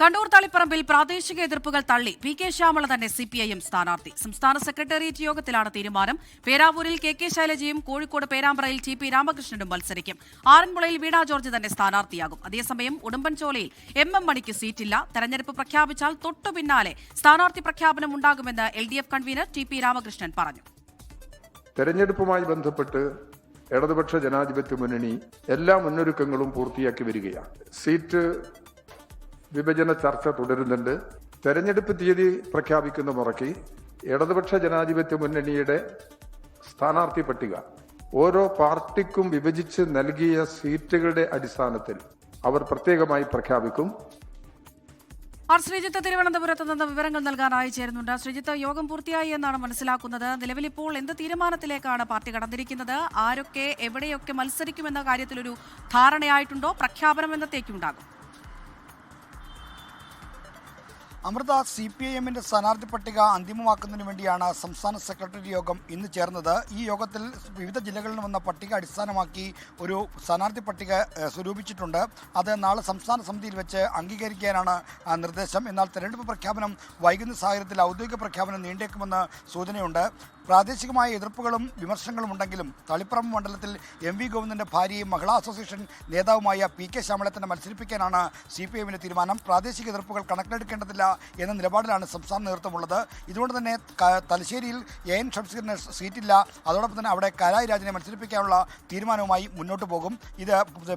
കണ്ണൂർ തളിപ്പറമ്പിൽ പ്രാദേശിക എതിർപ്പുകൾ തള്ളി പി കെ ശ്യാമള തന്നെ സിപിഐഎം സ്ഥാനാർത്ഥി. സംസ്ഥാന സെക്രട്ടേറിയറ്റ് യോഗത്തിലാണ് തീരുമാനം. പേരാവൂരിൽ കെ ശൈലജയും കോഴിക്കോട് പേരാമ്പ്രയിൽ ടി രാമകൃഷ്ണനും മത്സരിക്കും. ആറന്മുളയിൽ വീണ ജോർജ് തന്നെ സ്ഥാനാർത്ഥിയാകും. അതേസമയം ഉടുമ്പൻചോലയിൽ എം മണിക്ക് സീറ്റില്ല. തെരഞ്ഞെടുപ്പ് പ്രഖ്യാപിച്ചാൽ തൊട്ടു പിന്നാലെ സ്ഥാനാർത്ഥി പ്രഖ്യാപനം ഉണ്ടാകുമെന്ന് LDF കൺവീനർ ടി രാമകൃഷ്ണൻ പറഞ്ഞു. തെരഞ്ഞെടുപ്പുമായി ബന്ധപ്പെട്ട് ഇടതുപക്ഷ ജനാധിപത്യ മുന്നണി എല്ലാ മുന്നൊരുക്കങ്ങളും പൂർത്തിയാക്കി വരികയാണ്. സീറ്റ് വിഭജന ചർച്ച തുടരുന്നുണ്ട്. തെരഞ്ഞെടുപ്പ് തീയതി പ്രഖ്യാപിക്കുന്ന മുറയ്ക്ക് ഇടതുപക്ഷ ജനാധിപത്യ മുന്നണിയുടെ സ്ഥാനാർത്ഥി പട്ടിക ഓരോ പാർട്ടിക്കും വിഭജിച്ച് നൽകിയ സീറ്റുകളുടെ അടിസ്ഥാനത്തിൽ അവർ പ്രത്യേകമായി പ്രഖ്യാപിക്കും. ശ്രീജിത്ത് തിരുവനന്തപുരത്ത് നിന്ന് വിവരങ്ങൾ നൽകാനായി ചേരുന്നുണ്ട്. ശ്രീജിത്ത്, യോഗം പൂർത്തിയായി എന്നാണ് മനസ്സിലാക്കുന്നത്. നിലവിലിപ്പോൾ എന്ത് തീരുമാനത്തിലേക്കാണ് പാർട്ടി കടന്നിരിക്കുന്നത്? ആരൊക്കെ എവിടെയൊക്കെ മത്സരിക്കുമെന്ന കാര്യത്തിലൊരു ധാരണയായിട്ടുണ്ടോ? പ്രഖ്യാപനം എന്നത്തേക്കുണ്ടാകും? അമൃത, CPIM-ന്റെ സ്ഥാനാർത്ഥി പട്ടിക അന്തിമമാക്കുന്നതിന് വേണ്ടിയാണ് സംസ്ഥാന സെക്രട്ടറി യോഗം ഇന്ന് ചേർന്നത്. ഈ യോഗത്തിൽ വിവിധ ജില്ലകളിൽ നിന്ന് വന്ന പട്ടിക അടിസ്ഥാനമാക്കി ഒരു സ്ഥാനാർത്ഥി പട്ടിക സ്വരൂപിച്ചിട്ടുണ്ട്. അത് നാളെ സംസ്ഥാന സമിതിയിൽ വെച്ച് അംഗീകരിക്കാനാണ് നിർദ്ദേശം. എന്നാൽ തെരഞ്ഞെടുപ്പ് പ്രഖ്യാപനം വൈകുന്ന സാഹചര്യത്തിൽ ഔദ്യോഗിക പ്രഖ്യാപനം നീണ്ടേക്കുമെന്ന് സൂചനയുണ്ട്. പ്രാദേശികമായ എതിർപ്പുകളും വിമർശനങ്ങളും ഉണ്ടെങ്കിലും തളിപ്പറമ്പ് മണ്ഡലത്തിൽ MV ഗോവിന്ദന്റെ ഭാര്യയും മഹിളാ അസോസിയേഷൻ നേതാവുമായ PK ശ്യാമളയെ തന്നെ മത്സരിപ്പിക്കാനാണ് CPIM-ന്റെ തീരുമാനം. പ്രാദേശിക എതിർപ്പുകൾ കണക്കിലെടുക്കേണ്ടതില്ല എന്ന നിലപാടിലാണ് സംസ്ഥാന നേതൃത്വമുള്ളത്. ഇതുകൊണ്ട് തന്നെ തലശ്ശേരിയിൽ AN ഷംസീറിന് സീറ്റില്ല. അതോടൊപ്പം തന്നെ അവിടെ കലായി രാജനെ മത്സരിപ്പിക്കാനുള്ള തീരുമാനവുമായി മുന്നോട്ട് പോകും. ഇത്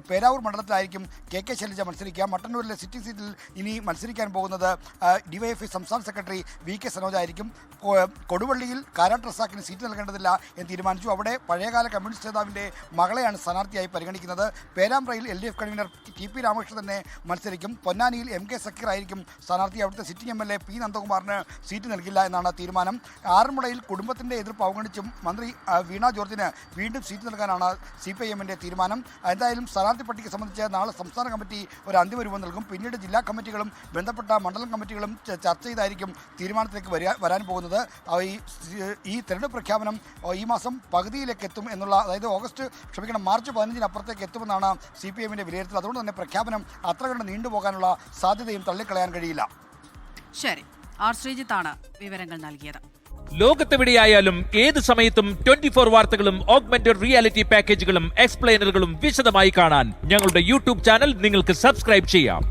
പേരാവൂർ മണ്ഡലത്തിലായിരിക്കും KK ശൈലജ മത്സരിക്കുക. മട്ടന്നൂരിലെ സിറ്റിംഗ് സീറ്റിൽ ഇനി മത്സരിക്കാൻ പോകുന്നത് DYFI സംസ്ഥാന സെക്രട്ടറി VK സനോജ് ആയിരിക്കും. കൊടുവള്ളിയിൽ കാരാട്ട് റസാക്കിന് സീറ്റ് നൽകേണ്ടതില്ല എന്ന് തീരുമാനിച്ചു. അവിടെ പഴയകാല കമ്മ്യൂണിസ്റ്റ് നേതാവിൻ്റെ മകളെയാണ് സ്ഥാനാർത്ഥിയായി പരിഗണിക്കുന്നത്. പേരാമ്പ്രയിൽ LDF കൺവീനർ TP രാമകൃഷ്ണൻ തന്നെ മത്സരിക്കും. പൊന്നാനിയിൽ MK സക്കീർ ആയിരിക്കും സ്ഥാനാർത്ഥി. അവിടുത്തെ സിറ്റിംഗ് MLA P നന്ദകുമാറിന് സീറ്റ് നൽകില്ല എന്നാണ് തീരുമാനം. ആറന്മുളയിൽ കുടുംബത്തിൻ്റെ എതിർപ്പ് അവഗണിച്ചും മന്ത്രി വീണ ജോർജിന് വീണ്ടും സീറ്റ് നൽകാനാണ് CPIM-ന്റെ തീരുമാനം. എന്തായാലും സ്ഥാനാർത്ഥി പട്ടിക സംബന്ധിച്ച് നാളെ സംസ്ഥാന കമ്മിറ്റി ഒരു അന്തിമ രൂപം നൽകും. പിന്നീട് ജില്ലാ കമ്മിറ്റികളും ബന്ധപ്പെട്ട മണ്ഡലം കമ്മിറ്റികളും ചർച്ച ചെയ്തായിരിക്കും തീരുമാനത്തിലേക്ക് വരാൻ പോകുന്നത്. ഈ തെരഞ്ഞെടുപ്പ് പ്രഖ്യാപനം ഈ മാസം പകുതിയിലേക്ക് എത്തും എന്നുള്ള, അതായത് മാർച്ച് 15-ന് അപ്പുറത്തേക്ക് എത്തുമെന്നാണ് CPIM-ന്റെ വിലയിരുത്തൽ. അതുകൊണ്ട് തന്നെ പ്രഖ്യാപനം അത്ര കണ്ട് നീണ്ടുപോകാനുള്ള സാധ്യതയും തള്ളിക്കളയാൻ കഴിയില്ല. ശരി, ശ്രീജിത്താണ് വിവരങ്ങൾ നൽകിയത്. ലോകത്തെവിടെയായാലും ഏത് സമയത്തും 24 വാർത്തകളും ഓഗ്മെന്റഡ് റിയാലിറ്റി പാക്കേജുകളും എക്സ്പ്ലെയിനറുകളും വിശദമായി കാണാൻ ഞങ്ങളുടെ YouTube ചാനൽ നിങ്ങൾക്ക് സബ്സ്ക്രൈബ് ചെയ്യാം.